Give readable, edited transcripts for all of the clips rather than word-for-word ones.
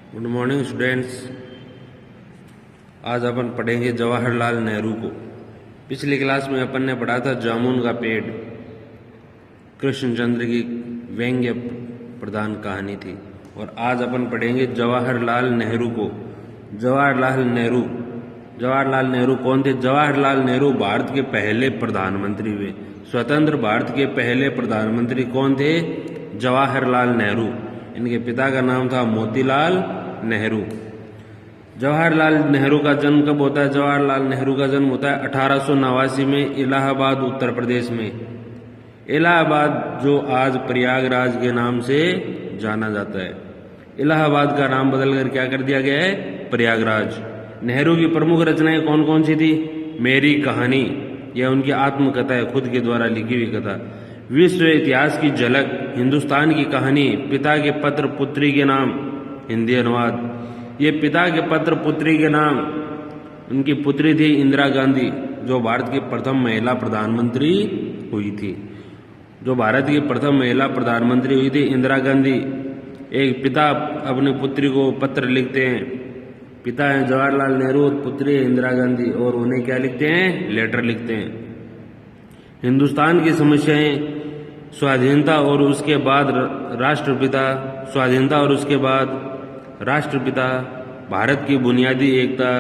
Good morning students. आज अपन पढ़ेंगे जवाहरलाल नेहरू को। पिछली क्लास में अपन ने पढ़ा था जामुन का पेड़, कृष्णचंद्र की व्यंग्य प्रधान कहानी थी। और आज अपन पढ़ेंगे जवाहरलाल नेहरू को। जवाहरलाल नेहरू कौन थे? जवाहरलाल नेहरू भारत के पहले प्रधानमंत्री हुए। स्वतंत्र भारत के पहले प्रधानमंत्री कौन थे? जवाहरलाल नेहरू। इनके पिता का नाम था मोतीलाल नेहरू। जवाहरलाल नेहरू का जन्म कब होता है? जवाहरलाल नेहरू का जन्म होता है 1889 में इलाहाबाद, उत्तर प्रदेश में। इलाहाबाद जो आज प्रयागराज के नाम से जाना जाता है। इलाहाबाद का नाम बदलकर क्या कर दिया गया है? प्रयागराज। नेहरू की प्रमुख रचनाएं कौन कौन सी थी? मेरी कहानी, यह उनकी आत्मकथा है, खुद के द्वारा लिखी हुई कथा। विश्व इतिहास की झलक, हिंदुस्तान की कहानी, पिता के पत्र पुत्री के नाम, हिंदी अनुवाद। ये पिता के पत्र पुत्री के नाम, उनकी पुत्री थी इंदिरा गांधी, जो भारत की प्रथम महिला प्रधानमंत्री हुई थी। इंदिरा गांधी। एक पिता अपने पुत्री को पत्र लिखते हैं। पिता है जवाहरलाल नेहरू और पुत्री है इंदिरा गांधी, और उन्हें क्या लिखते हैं? लेटर लिखते हैं। हिंदुस्तान की समस्याएं, स्वाधीनता और उसके बाद राष्ट्रपिता, भारत की बुनियादी एकता,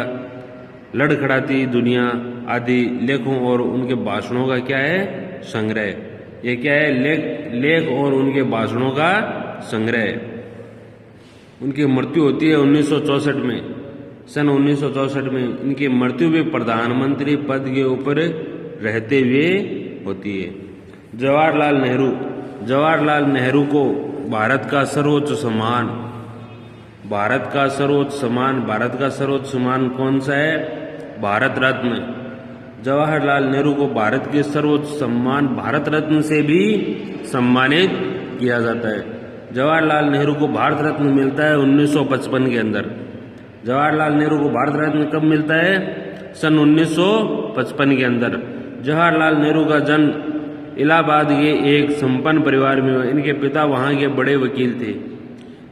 लड़खड़ाती दुनिया आदि लेखों और उनके भाषणों का क्या है? संग्रह। ये क्या है? लेख और उनके भाषणों का संग्रह। उनकी मृत्यु होती है 1964 में। सन 1964 में इनकी मृत्यु भी प्रधानमंत्री पद के ऊपर रहते हुए होती है। जवाहरलाल नेहरू को भारत का सर्वोच्च सम्मान कौन सा है? भारत रत्न। जवाहरलाल नेहरू को भारत के सर्वोच्च सम्मान भारत रत्न से भी सम्मानित किया जाता है। जवाहरलाल नेहरू को भारत रत्न मिलता है 1955 के अंदर। जवाहरलाल नेहरू को भारत रत्न कब मिलता है? सन 1955 के अंदर। जवाहरलाल नेहरू का जन्म इलाहाबाद के एक संपन्न परिवार में हुआ। इनके पिता वहां के बड़े वकील थे।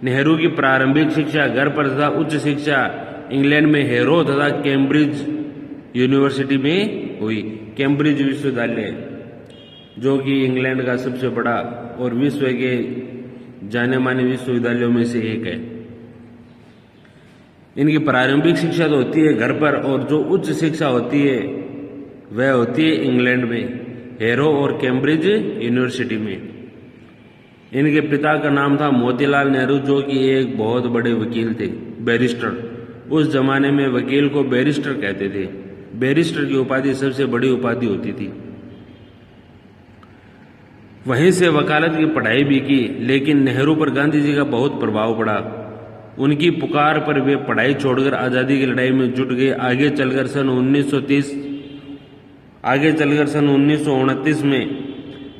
नेहरू की प्रारंभिक शिक्षा घर पर तथा उच्च शिक्षा इंग्लैंड में हेरो तथा कैम्ब्रिज यूनिवर्सिटी में हुई। कैम्ब्रिज विश्वविद्यालय, जो कि इंग्लैंड का सबसे बड़ा और विश्व के जाने माने विश्वविद्यालयों में से एक है। इनकी प्रारंभिक शिक्षा तो होती है घर पर, और जो उच्च शिक्षा होती है वह होती है इंग्लैंड में, हेरो और कैम्ब्रिज यूनिवर्सिटी में। इनके पिता का नाम था मोतीलाल नेहरू, जो कि एक बहुत बड़े वकील थे, बैरिस्टर। उस जमाने में वकील को बैरिस्टर कहते थे। बैरिस्टर की उपाधि सबसे बड़ी उपाधि होती थी। वहीं से वकालत की पढ़ाई भी की, लेकिन नेहरू पर गांधी जी का बहुत प्रभाव पड़ा। उनकी पुकार पर वे पढ़ाई छोड़कर आज़ादी की लड़ाई में जुट गए। आगे चलकर सन 1929 में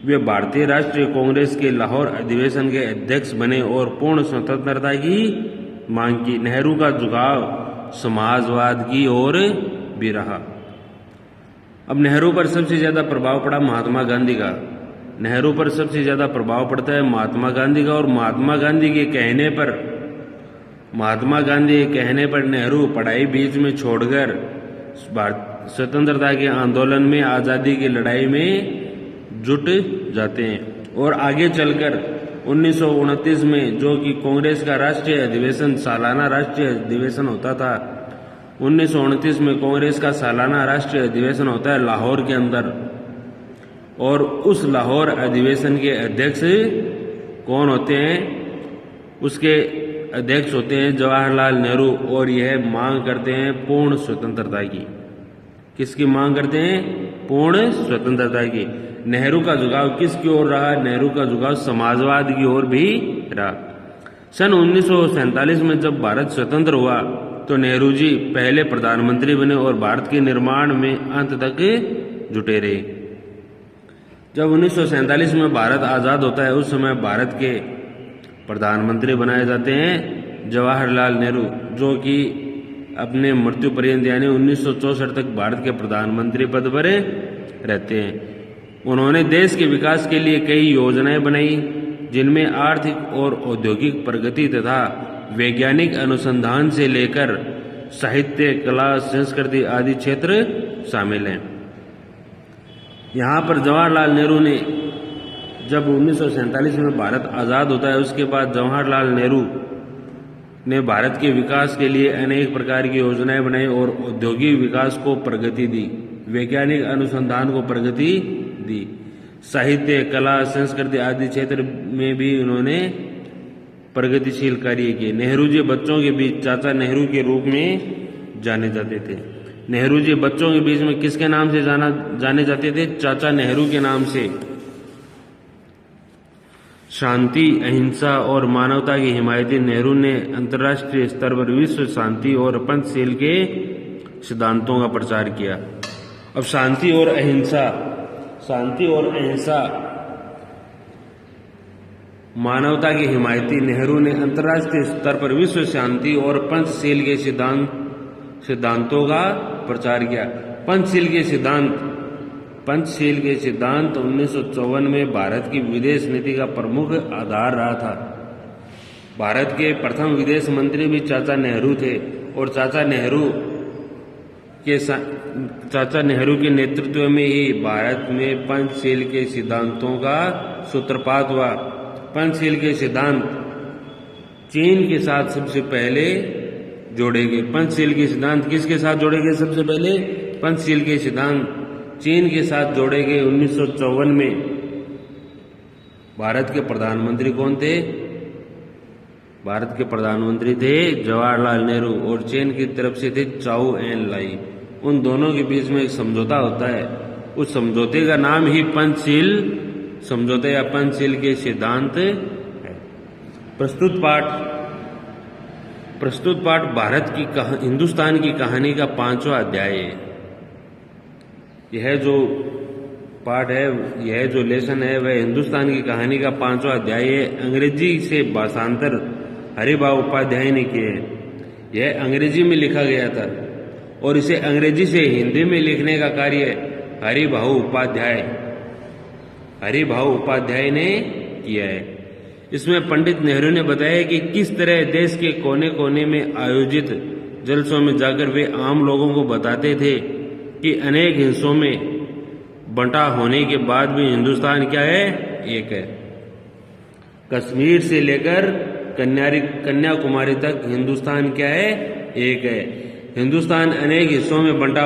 वे भारतीय राष्ट्रीय कांग्रेस के लाहौर अधिवेशन के अध्यक्ष बने और पूर्ण स्वतंत्रता की मांग की। नेहरू का झुकाव समाजवाद की ओर भी रहा। अब नेहरू पर सबसे ज्यादा प्रभाव पड़ा महात्मा गांधी का। नेहरू पर सबसे ज्यादा प्रभाव पड़ता है महात्मा गांधी का, और महात्मा गांधी के कहने पर नेहरू पढ़ाई बीच में छोड़कर स्वतंत्रता के आंदोलन में, आजादी की लड़ाई में जुट जाते हैं। और आगे चलकर 1929 में, जो कि कांग्रेस का राष्ट्रीय अधिवेशन, सालाना राष्ट्रीय अधिवेशन होता था, 1929 में कांग्रेस का सालाना राष्ट्रीय अधिवेशन होता है लाहौर के अंदर। और उस लाहौर अधिवेशन के अध्यक्ष कौन होते हैं? उसके अध्यक्ष होते हैं जवाहरलाल नेहरू, और यह मांग करते हैं पूर्ण स्वतंत्रता की। किसकी मांग करते हैं? पूर्ण स्वतंत्रता की। नेहरू का झुकाव किसकी ओर रहा? नेहरू का झुकाव समाजवाद की ओर भी रहा। सन 1947 में जब भारत स्वतंत्र हुआ तो नेहरू जी पहले प्रधानमंत्री बने और भारत के निर्माण में अंत तक जुटे रहे। जब 1947 में भारत आजाद होता है, उस समय भारत के प्रधानमंत्री बनाए जाते हैं जवाहरलाल नेहरू, जो कि अपने मृत्यु पर्यंत यानी 1964 तक भारत के प्रधानमंत्री पद पर रहते हैं। उन्होंने देश के विकास के लिए कई योजनाएं बनाई, जिनमें आर्थिक और औद्योगिक प्रगति तथा वैज्ञानिक अनुसंधान से लेकर साहित्य, कला, संस्कृति आदि क्षेत्र शामिल हैं। यहाँ पर जवाहरलाल नेहरू ने जब 1947 में भारत आज़ाद होता है, उसके बाद जवाहरलाल नेहरू ने भारत के विकास के लिए अनेक प्रकार की योजनाएं बनाई और औद्योगिक विकास को प्रगति दी, वैज्ञानिक अनुसंधान को प्रगति दी, साहित्य, कला, संस्कृति आदि क्षेत्र में भी उन्होंने प्रगतिशील कार्य किए। नेहरू जी बच्चों के बीच चाचा नेहरू के रूप में जाने जाते थे। नेहरू जी बच्चों के बीच में किसके नाम से जाने जाते थे? चाचा नेहरू के नाम से। शांति, अहिंसा और मानवता की हिमायती नेहरू ने अंतर्राष्ट्रीय स्तर पर विश्व शांति और पंचशील के सिद्धांतों का प्रचार किया। अब शांति और अहिंसा, मानवता की हिमायती नेहरू ने अंतर्राष्ट्रीय स्तर पर विश्व शांति और पंचशील के सिद्धांतों का प्रचार किया। पंचशील के सिद्धांत 1954 में भारत की विदेश नीति का प्रमुख आधार रहा था। भारत के प्रथम विदेश मंत्री भी चाचा नेहरू थे और चाचा नेहरू के नेतृत्व में ही भारत में पंचशील के सिद्धांतों का सूत्रपात हुआ। पंचशील के सिद्धांत चीन के साथ सबसे पहले जोड़े गए। पंचशील के सिद्धांत किसके साथ जोड़े गए? सबसे पहले पंचशील के सिद्धांत चीन के साथ जोड़े गए 1954 में। भारत के प्रधानमंत्री कौन थे? भारत के प्रधानमंत्री थे जवाहरलाल नेहरू और चीन की तरफ से थे चाउ एन लाई। उन दोनों के बीच में एक समझौता होता है, उस समझौते का नाम ही पंचशील समझौता या पंचशील के सिद्धांत है। प्रस्तुत पाठ भारत की हिंदुस्तान की कहानी का 5वां अध्याय है। यह जो पाठ है, यह जो लेसन है, वह हिंदुस्तान की कहानी का 5वां अध्याय है। अंग्रेजी से भाषांतर हरिभाऊ उपाध्याय ने किए। यह अंग्रेजी में लिखा गया था और इसे अंग्रेजी से हिंदी में लिखने का कार्य हरिभाऊ उपाध्याय ने किया है। इसमें पंडित नेहरू ने बताया कि किस तरह देश के कोने कोने में आयोजित जलसों में जाकर वे आम लोगों को बताते थे कि अनेक हिस्सों में बंटा होने के बाद भी हिंदुस्तान क्या है? एक है। कश्मीर से लेकर कन्याकुमारी तक हिंदुस्तान क्या है? एक है। हिंदुस्तान अनेक हिस्सों में बंटा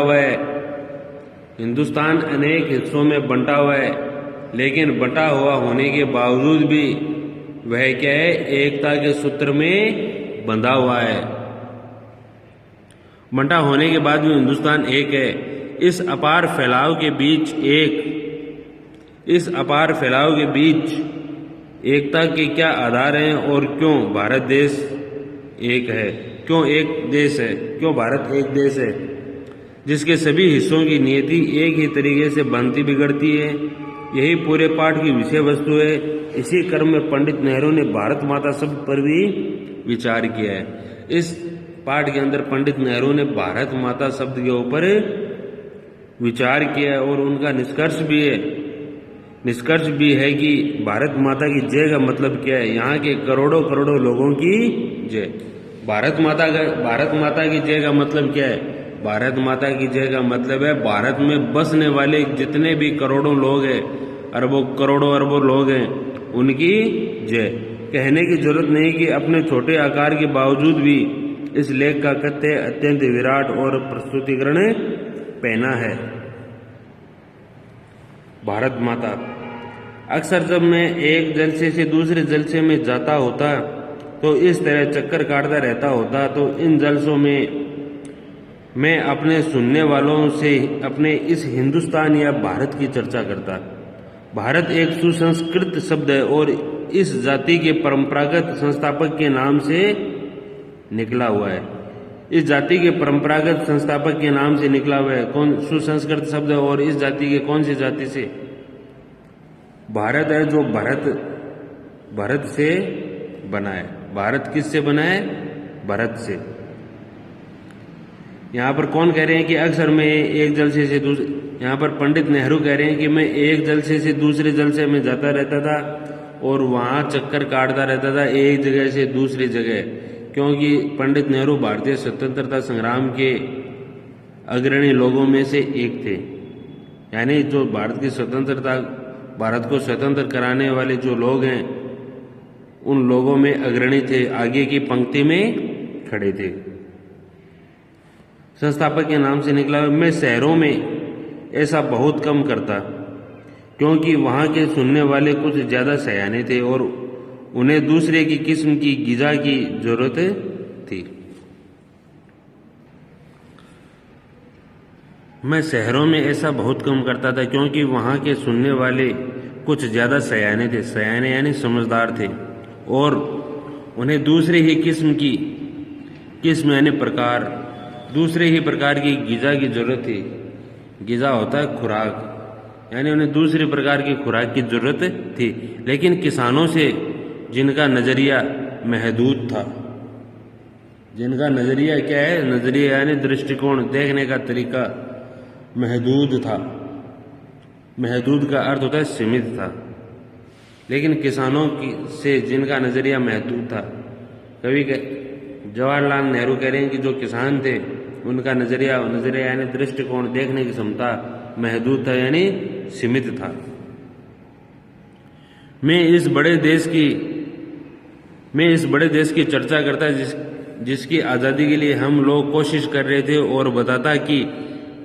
हुआ है, लेकिन बंटा हुआ होने के बावजूद भी वह क्या है? एकता के सूत्र में बंधा हुआ है। बंटा होने के बाद भी हिंदुस्तान एक है। इस अपार फैलाव के बीच एकता के क्या आधार हैं और क्यों भारत देश एक है? क्यों भारत एक देश है जिसके सभी हिस्सों की नियति एक ही तरीके से बनती बिगड़ती है? यही पूरे पाठ की विषय वस्तु है। इसी क्रम में पंडित नेहरू ने भारत माता शब्द पर भी विचार किया है। इस पाठ के अंदर पंडित नेहरू ने भारत माता शब्द के ऊपर विचार किया है और उनका निष्कर्ष भी है कि भारत माता की जय का मतलब क्या है? यहाँ के करोड़ों लोगों की जय। भारत माता की जय का मतलब क्या है? भारत माता की जय का मतलब है भारत में बसने वाले जितने भी करोड़ों लोग हैं, अरबों लोग हैं, उनकी जय। कहने की जरूरत नहीं कि अपने छोटे आकार के बावजूद भी इस लेख का कथ्य अत्यंत विराट और प्रस्तुतिकरण पहना है। भारत माता। अक्सर जब मैं एक जलसे से दूसरे जलसे में जाता होता तो इस तरह चक्कर काटता रहता होता, तो इन जलसों में मैं अपने सुनने वालों से अपने इस हिंदुस्तान या भारत की चर्चा करता। भारत एक सुसंस्कृत शब्द है और इस जाति के परंपरागत संस्थापक के नाम से निकला हुआ है। इस जाति के परंपरागत संस्थापक के नाम से निकला हुआ है। कौन? सुसंस्कृत शब्द है और इस जाति के कौन सी जाति से? भारत है, जो भारत से बना है। भारत किससे बना है? भारत से। यहाँ पर कौन कह रहे हैं कि अक्सर मैं एक जलसे से दूसरे, यहाँ पर पंडित नेहरू कह रहे हैं कि मैं एक जलसे से दूसरे जलसे में जाता रहता था और वहाँ चक्कर काटता रहता था, एक जगह से दूसरी जगह। क्योंकि पंडित नेहरू भारतीय स्वतंत्रता संग्राम के अग्रणी लोगों में से एक थे। यानी जो भारत को स्वतंत्र कराने वाले जो लोग हैं उन लोगों में अग्रणी थे, आगे की पंक्ति में खड़े थे। संस्थापक के नाम से निकला। मैं शहरों में ऐसा बहुत कम करता क्योंकि वहां के सुनने वाले कुछ ज्यादा सयाने थे और उन्हें दूसरे की किस्म की गिजा की जरूरत थी। मैं शहरों में ऐसा बहुत कम करता था क्योंकि वहां के सुनने वाले कुछ ज्यादा सयाने थे, सयाने यानी समझदार थे, और उन्हें दूसरे ही किस्म यानी प्रकार, दूसरे ही प्रकार की गिजा की जरूरत थी। गिजा होता है खुराक, यानी उन्हें दूसरे प्रकार की खुराक की जरूरत थी। लेकिन किसानों से जिनका नजरिया महदूद था, जिनका नजरिया क्या है, नजरिया यानी दृष्टिकोण, देखने का तरीका महदूद था। महदूद का अर्थ होता है सीमित था। लेकिन किसानों से जिनका नजरिया महदूद था, कभी जवाहरलाल नेहरू कह रहे हैं कि जो किसान थे उनका नजरिया यानी दृष्टिकोण, देखने की क्षमता महदूद था यानी सीमित था। मैं इस बड़े देश की चर्चा करता जिसकी आजादी के लिए हम लोग कोशिश कर रहे थे और बताता कि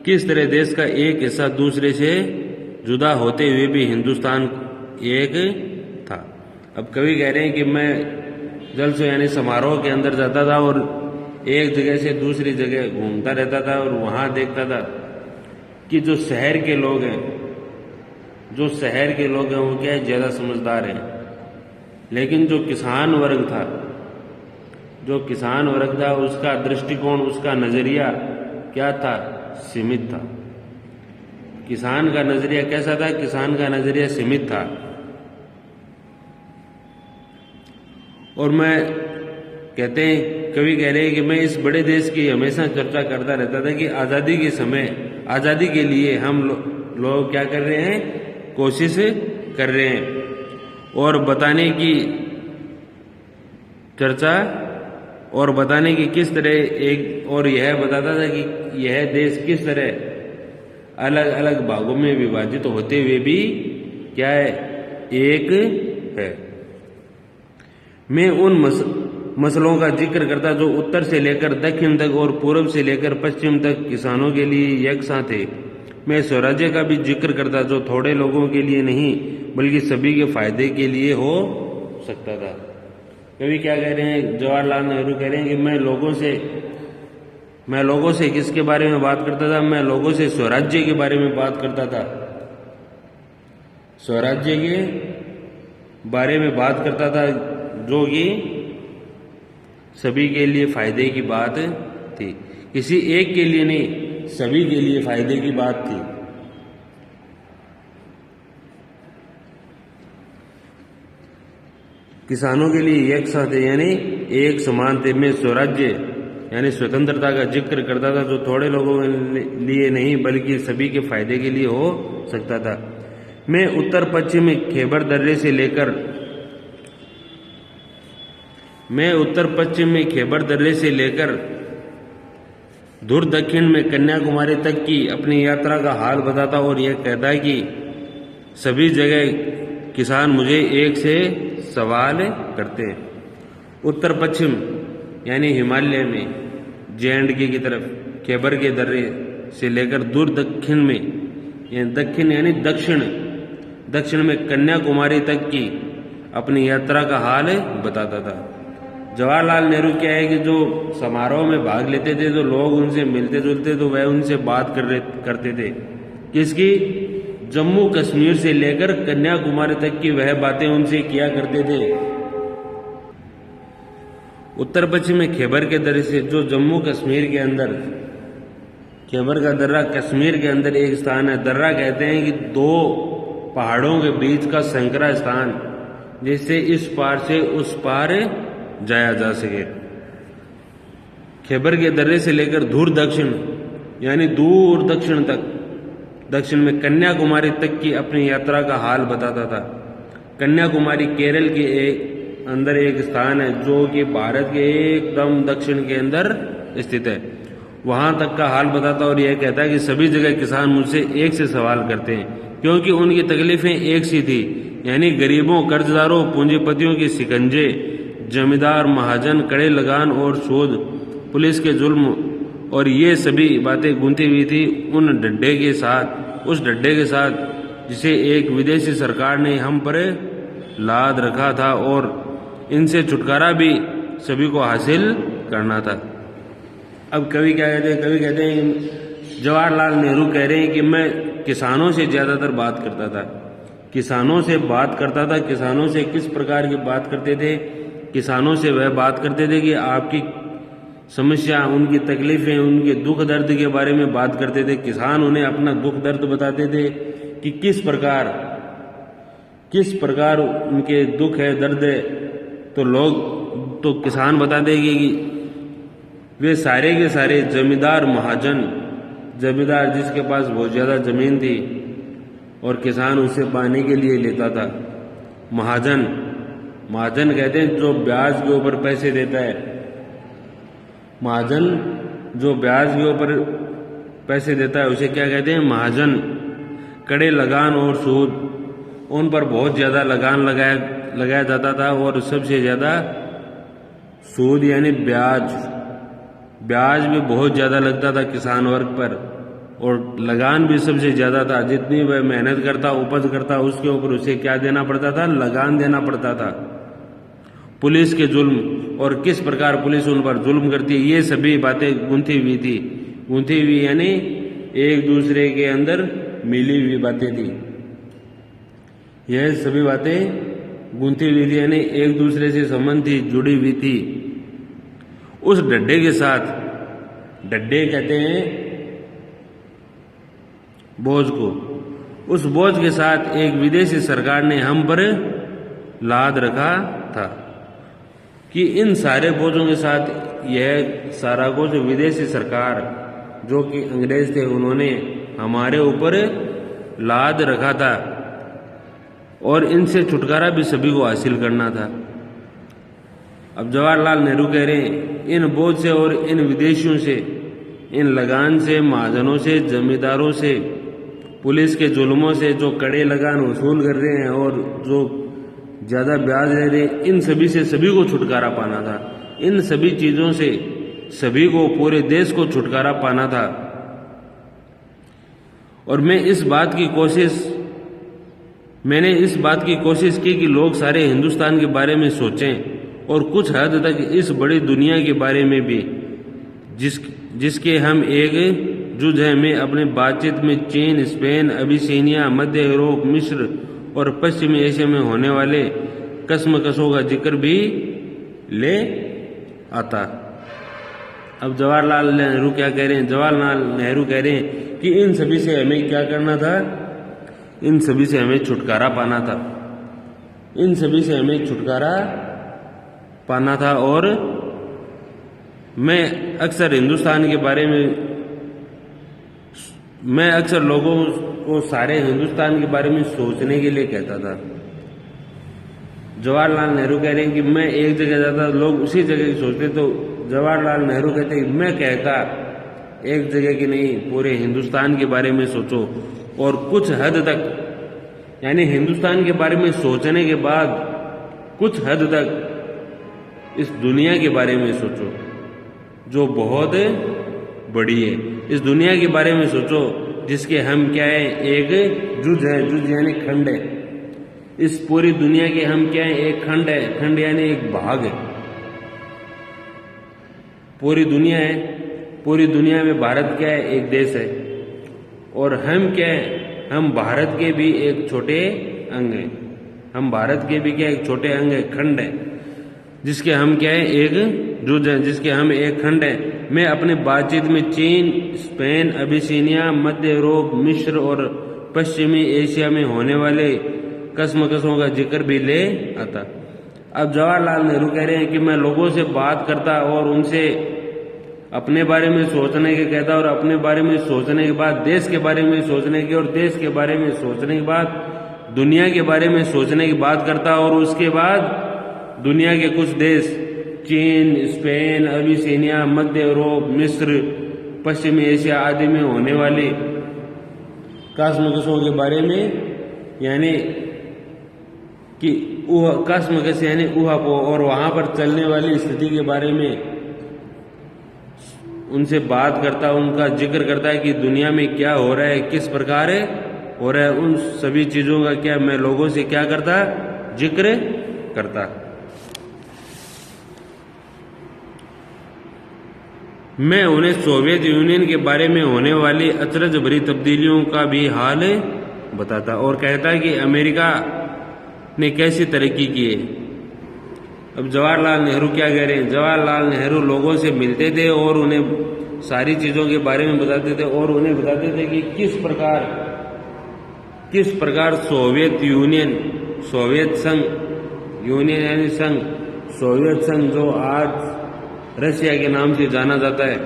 किस तरह देश का एक हिस्सा दूसरे से जुदा होते हुए भी हिंदुस्तान एक था। अब कवि कह रहे हैं कि मैं जलसों यानी समारोह के अंदर जाता था और एक जगह से दूसरी जगह घूमता रहता था और वहां देखता था कि जो शहर के लोग हैं वो क्या है, ज्यादा समझदार हैं। लेकिन जो किसान वर्ग था उसका दृष्टिकोण, उसका नजरिया क्या था, सीमित था। किसान का नजरिया कैसा था, किसान का नजरिया सीमित था। और कवि कह रहे हैं कि मैं इस बड़े देश की हमेशा चर्चा करता रहता था कि आजादी के लिए हम लोग क्या कर रहे हैं, कोशिश कर रहे हैं और बताने की चर्चा और बताने की किस तरह और यह बताता था कि यह देश किस तरह अलग अलग भागों में विभाजित होते हुए भी क्या है, एक है। मैं उन मसलों का जिक्र करता जो उत्तर से लेकर दक्षिण तक और पूर्व से लेकर पश्चिम तक किसानों के लिए यकसां थे। मैं स्वराज्य का भी जिक्र करता जो थोड़े लोगों के लिए नहीं बल्कि सभी के फायदे के लिए हो सकता था। कवि क्या कह रहे हैं, जवाहरलाल नेहरू कह रहे हैं कि मैं लोगों से किसके बारे में बात करता था, मैं लोगों से स्वराज्य के बारे में बात करता था, स्वराज्य के बारे में बात करता था जो कि सभी के लिए फायदे की बात थी, किसी एक के लिए नहीं, सभी के लिए फायदे की बात थी। किसानों के लिए एक साथ यानी एक समान थे। मैं स्वराज्य यानी स्वतंत्रता का जिक्र करता था जो थोड़े लोगों के लिए नहीं बल्कि सभी के फायदे के लिए हो सकता था। मैं उत्तर पश्चिम में खैबर दर्रे से लेकर दूर दक्षिण में कन्याकुमारी तक की अपनी यात्रा का हाल बताता और यह कहता कि सभी जगह किसान मुझे एक से सवाल करते हैं। उत्तर पश्चिम यानी हिमालय में J&K की तरफ खैबर के दर्रे से लेकर दूर दक्षिण में दक्षिण यानी दक्षिण में कन्याकुमारी तक की अपनी यात्रा का हाल बताता था। जवाहरलाल नेहरू क्या है कि जो समारोह में भाग लेते थे तो लोग उनसे मिलते जुलते तो वह उनसे बात करते थे, किसकी, जम्मू कश्मीर से लेकर कन्याकुमारी तक की वह बातें उनसे किया करते थे। उत्तर पश्चिम में खैबर के दर्रे से जो जम्मू कश्मीर के अंदर, खैबर का दर्रा कश्मीर के अंदर एक स्थान है। दर्रा कहते हैं कि दो पहाड़ों के बीच का संकरा स्थान जिससे इस पार से उस पार जाया जा सके। खैबर के दर्रे से लेकर दूर दक्षिण यानी दूर दक्षिण तक, दक्षिण में कन्याकुमारी तक की अपनी यात्रा का हाल बताता था। कन्याकुमारी केरल के अंदर एक स्थान है जो कि भारत के एकदम दक्षिण के अंदर स्थित है। वहां तक का हाल बताता और यह कहता है कि सभी जगह किसान मुझसे एक से सवाल करते हैं, क्योंकि उनकी तकलीफें एक सी थी, यानी गरीबों, कर्जदारों, पूंजीपतियों के शिकंजे, जमींदार, महाजन, कड़े लगान और सूद, पुलिस के जुल्म, और ये सभी बातें गूंथी हुई थी उन डड्डे के साथ, उस डड्डे के साथ जिसे एक विदेशी सरकार ने हम पर लाद रखा था, और इनसे छुटकारा भी सभी को हासिल करना था। अब कवि क्या कहते हैं? कवि कहते हैं जवाहरलाल नेहरू कह रहे हैं कि मैं किसानों से ज़्यादातर बात करता था, किसानों से बात करता था। किसानों से किस प्रकार की बात करते थे? किसानों से वह बात करते थे कि आपकी समस्या, उनकी तकलीफें, उनके दुख दर्द के बारे में बात करते थे। किसान उन्हें अपना दुख दर्द बताते थे कि किस प्रकार उनके दुख है, दर्द है। तो किसान बताते कि वे सारे के सारे जमींदार, महाजन, जमींदार जिसके पास बहुत ज़्यादा ज़मीन थी और किसान उसे पाने के लिए लेता था। महाजन कहते हैं जो ब्याज के ऊपर पैसे देता है। महाजन जो ब्याज के ऊपर पैसे देता है उसे क्या कहते हैं? महाजन। कड़े लगान और सूद, उन पर बहुत ज़्यादा लगान लगाया जाता था, और सबसे ज़्यादा सूद यानी ब्याज भी बहुत ज़्यादा लगता था किसान वर्ग पर, और लगान भी सबसे ज़्यादा था। जितनी वह मेहनत करता, उपज करता, उसके ऊपर उसे क्या देना पड़ता था? लगान देना पड़ता था। पुलिस के जुल्म, और किस प्रकार पुलिस उन पर जुल्म करती है, ये सभी बातें गूंथी हुई थी। गूंथी हुई यानी एक दूसरे के अंदर मिली हुई बातें थी। यह सभी बातें गूंथी हुई थी यानी एक दूसरे से संबंध थी, जुड़ी हुई थी। उस डड्डे के साथ, डड्डे कहते हैं बोझ को, उस बोझ के साथ एक विदेशी सरकार ने हम पर लाद रखा था कि इन सारे बोझों के साथ यह सारा कुछ विदेशी सरकार जो कि अंग्रेज थे उन्होंने हमारे ऊपर लाद रखा था, और इनसे छुटकारा भी सभी को हासिल करना था। अब जवाहरलाल नेहरू कह रहे हैं इन बोझ से और इन विदेशियों से, इन लगान से, महाजनों से, जमींदारों से, पुलिस के जुल्मों से, जो कड़े लगान वसूल कर रहे हैं और जो ज़्यादा ब्याज ले रहे हैं, इन सभी से सभी को छुटकारा पाना था। इन सभी चीज़ों से सभी को, पूरे देश को छुटकारा पाना था। और मैंने इस बात की कोशिश की कि लोग सारे हिंदुस्तान के बारे में सोचें और कुछ हद तक इस बड़ी दुनिया के बारे में भी, जिसके हम एक जुज हैं। मैं अपने बातचीत में चीन, स्पेन, अबिसीनिया, मध्य यूरोप, मिस्र और पश्चिमी एशिया में होने वाले कशमकशों का जिक्र भी ले आता। अब जवाहरलाल नेहरू क्या कह रहे हैं? जवाहरलाल नेहरू कह रहे हैं कि इन सभी से हमें क्या करना था? इन सभी से हमें छुटकारा पाना था। इन सभी से हमें छुटकारा पाना था। और मैं अक्सर हिंदुस्तान के बारे में, मैं अक्सर लोगों को सारे हिंदुस्तान के बारे में सोचने के लिए कहता था। जवाहरलाल नेहरू कह रहे हैं कि मैं एक जगह जाता, लोग उसी जगह की सोचते। तो जवाहरलाल नेहरू कहते हैं मैं कहता एक जगह की नहीं, पूरे हिंदुस्तान के बारे में सोचो, और कुछ हद तक, यानी हिंदुस्तान के बारे में सोचने के बाद कुछ हद तक इस दुनिया के बारे में सोचो जो बहुत बड़ी है। इस दुनिया के बारे में सोचो जिसके हम क्या है? एक जुज है। जुज यानी खंड है। इस पूरी दुनिया के हम क्या है? एक खंड है। खंड यानी एक भाग है। पूरी दुनिया है। पूरी दुनिया में भारत क्या है? एक देश है। और हम क्या है? हम भारत के भी एक छोटे अंग हैं। हम भारत के भी क्या? एक छोटे अंग है, खंड है, जिसके हम क्या है? एक जुज है, जिसके हम एक खंड है। मैं अपनी बातचीत में चीन, स्पेन, अबिसीनिया, मध्य यूरोप, मिस्र और पश्चिमी एशिया में होने वाले कशमकशों का जिक्र भी ले आता। अब जवाहरलाल नेहरू कह रहे हैं कि मैं लोगों से बात करता और उनसे अपने बारे में सोचने के कहता, और अपने बारे में सोचने के बाद देश के बारे में सोचने की, और देश के बारे में सोचने के बाद दुनिया के बारे में सोचने की बात करता, और उसके बाद दुनिया के कुछ देश चीन, स्पेन, अबिसिनिया, मध्य यूरोप, मिस्र, पश्चिमी एशिया आदि में होने वाली कॉस्मोकसों के बारे में यानी कि कॉस्मोकस यानी ऊहापोह और वहां पर चलने वाली स्थिति के बारे में उनसे बात करता, उनका जिक्र करता है कि दुनिया में क्या हो रहा है, किस प्रकार हो रहा है, उन सभी चीजों का क्या मैं लोगों से क्या करता, जिक्र करता। मैं उन्हें सोवियत यूनियन के बारे में होने वाली अचरज भरी तब्दीलियों का भी हाल बताता और कहता है कि अमेरिका ने कैसी तरक्की की है। अब जवाहरलाल नेहरू क्या कह रहे हैं? जवाहरलाल नेहरू लोगों से मिलते थे और उन्हें सारी चीजों के बारे में बताते थे और उन्हें बताते थे कि किस प्रकार सोवियत यूनियन, सोवियत संघ, यूनियन यानी संघ, सोवियत संघ जो आज रशिया के नाम से जाना जाता है।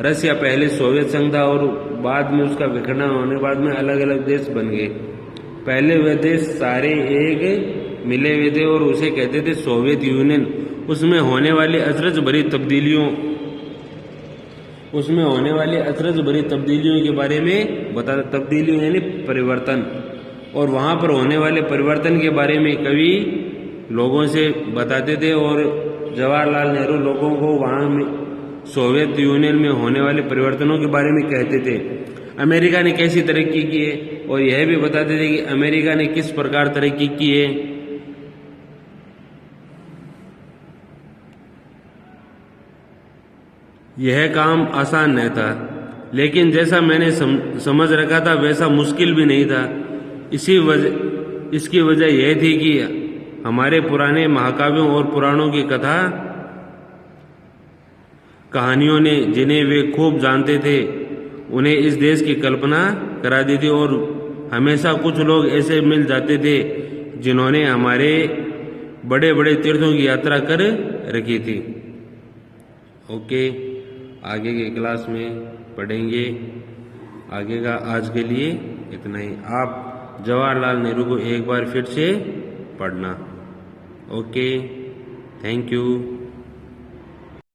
रशिया पहले सोवियत संघ था और बाद में उसका विखंडन होने के बाद में अलग अलग देश बन गए। पहले वे देश सारे एक मिले हुए थे और उसे कहते थे सोवियत यूनियन। उसमें होने वाली अचरज भरी तब्दीलियों के बारे में बता, तब्दीलियों यानी परिवर्तन, और वहां पर होने वाले परिवर्तन के बारे में कवि लोगों से बताते थे और जवाहरलाल नेहरू लोगों को वहां में सोवियत यूनियन में होने वाले परिवर्तनों के बारे में कहते थे। अमेरिका ने कैसी तरक्की की है और यह भी बताते थे कि अमेरिका ने किस प्रकार तरक्की की है। यह काम आसान नहीं था, लेकिन जैसा मैंने समझ रखा था वैसा मुश्किल भी नहीं था। इसकी वजह यह थी कि हमारे पुराने महाकाव्यों और पुराणों की कहानियों ने, जिन्हें वे खूब जानते थे, उन्हें इस देश की कल्पना करा दी थी और हमेशा कुछ लोग ऐसे मिल जाते थे जिन्होंने हमारे बड़े बड़े तीर्थों की यात्रा कर रखी थी। ओके, आगे के क्लास में पढ़ेंगे। आगे का आज के लिए इतना ही। आप जवाहरलाल नेहरू को एक बार फिर से पढ़ना। Okay, thank you.